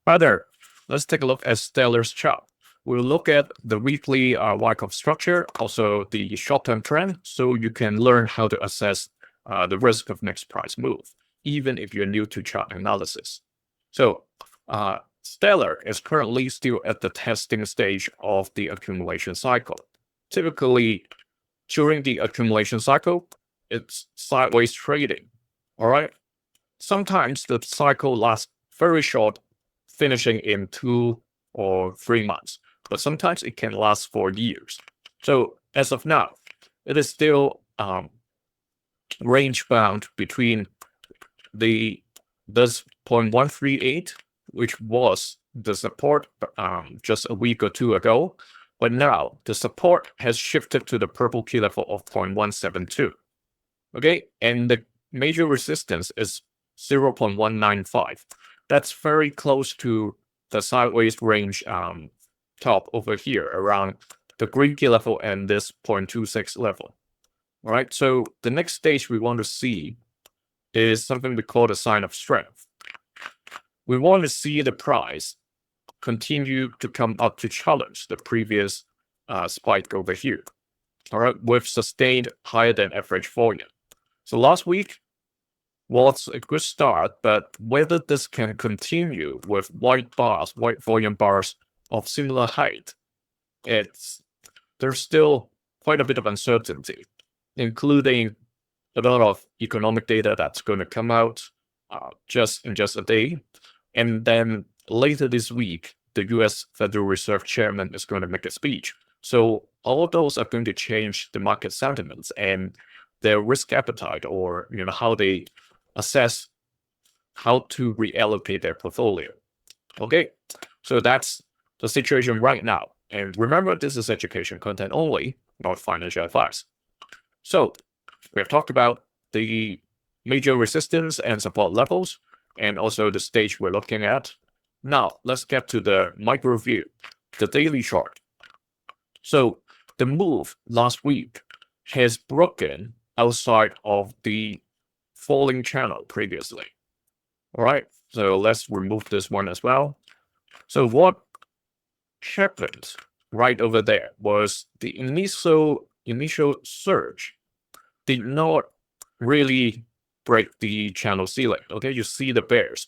Further, let's take a look at Stellar's chart. We'll look at the weekly Wyckoff structure, also the short-term trend, so you can learn how to assess the risk of next price move, even if you're new to chart analysis. So, Stellar is currently still at the testing stage of the accumulation cycle. Typically, during the accumulation cycle, it's sideways trading. All right. Sometimes the cycle lasts very short, finishing in 2 or 3 months, but sometimes it can last for years. So as of now, it is still range bound between this 0.138, which was the support just a week or two ago, but now the support has shifted to the purple key level of 0.172. Okay, and the major resistance is 0.195. That's very close to the sideways range top over here around the green key level and this 0.26 level. All right, so the next stage we want to see is something we call the sign of strength. We want to see the price continue to come up to challenge the previous spike over here. All right, with sustained higher than average volume. So last week was a good start, but whether this can continue with white volume bars of similar height, there's still quite a bit of uncertainty, including a lot of economic data that's going to come out just in a day. And then later this week, the US Federal Reserve Chairman is going to make a speech. So all of those are going to change the market sentiments and their risk appetite, or how they assess how to reallocate their portfolio. Okay, so that's the situation right now. And remember, this is education content only, not financial advice. So we have talked about the major resistance and support levels, and also the stage we're looking at. Now let's get to the micro view, the daily chart. So the move last week has broken outside of the falling channel previously. All right, so let's remove this one as well. So what happened right over there was the initial surge did not really break the channel ceiling. Okay, you see the bears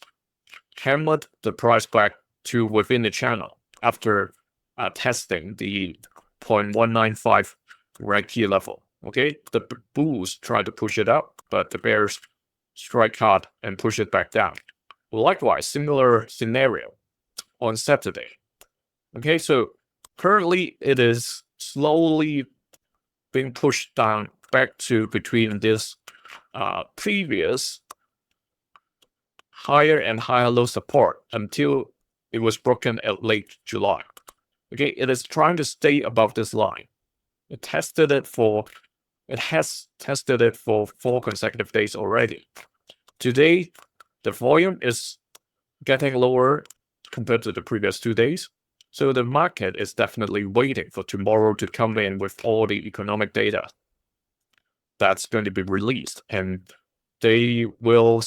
hammered the price back to within the channel after testing the 0.195 red key level. Okay, the bulls tried to push it up, but the bears strike hard and push it back down. Likewise, similar scenario on Saturday. Okay, so currently it is slowly being pushed down back to between this previous higher and higher low support until it was broken at late July. Okay, it is trying to stay above this line. It has tested it for 4 consecutive days already. Today, the volume is getting lower compared to the previous 2 days. So the market is definitely waiting for tomorrow to come in with all the economic data that's going to be released. And they will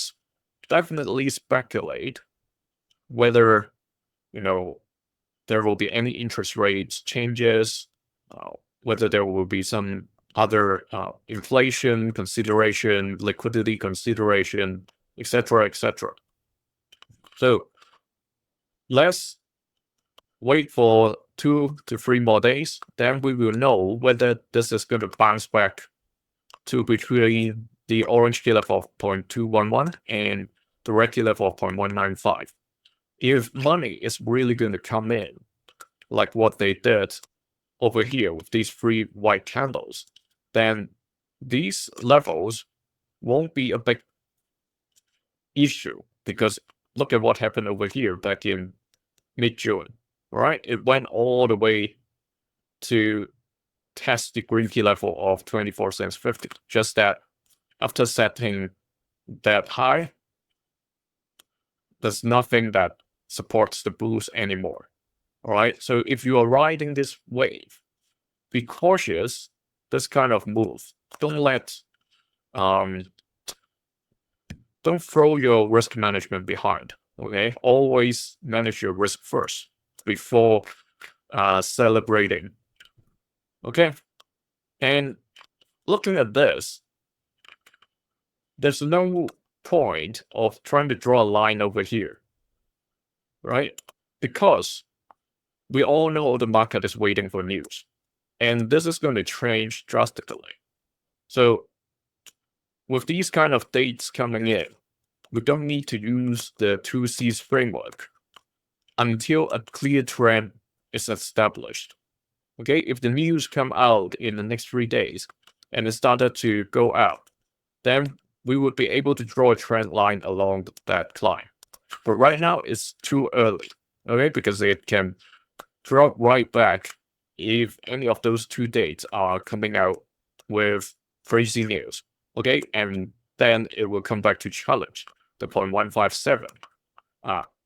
definitely speculate whether, there will be any interest rates changes, whether there will be some other inflation consideration, liquidity consideration, etc., etc. So let's wait for 2 to 3 more days. Then we will know whether this is going to bounce back to between the orange key level of 0.211 and the red key level of 0.195. If money is really going to come in, like what they did over here with these 3 white candles, then these levels won't be a big issue, because look at what happened over here back in mid-June, right? It went all the way to test the green key level of 24 cents 50. Just that after setting that high, there's nothing that supports the bulls anymore. All right, so if you are riding this wave, be cautious. This kind of move, don't throw your risk management behind. Okay, always manage your risk first before celebrating. Okay, and looking at this, there's no point of trying to draw a line over here, right? Because we all know the market is waiting for news, and this is going to change drastically. So with these kind of dates coming in, we don't need to use the 2C's framework until a clear trend is established. Okay, if the news come out in the next 3 days and it started to go out, then we would be able to draw a trend line along that climb. But right now it's too early, okay, because it can drop right back if any of those 2 dates are coming out with crazy news, okay, and then it will come back to challenge the 0.157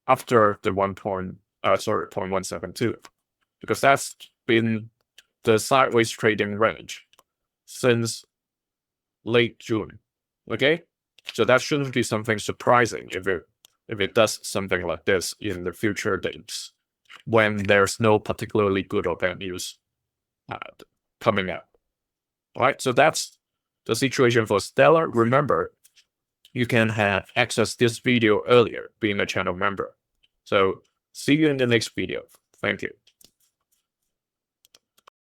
after the 0.172, because that's been the sideways trading range since late June. Okay, so that shouldn't be something surprising if it does something like this in the future days when there's no particularly good or bad news coming out. All right, so that's the situation for Stellar. Remember, you can have access this video earlier being a channel member. So see you in the next video. Thank you.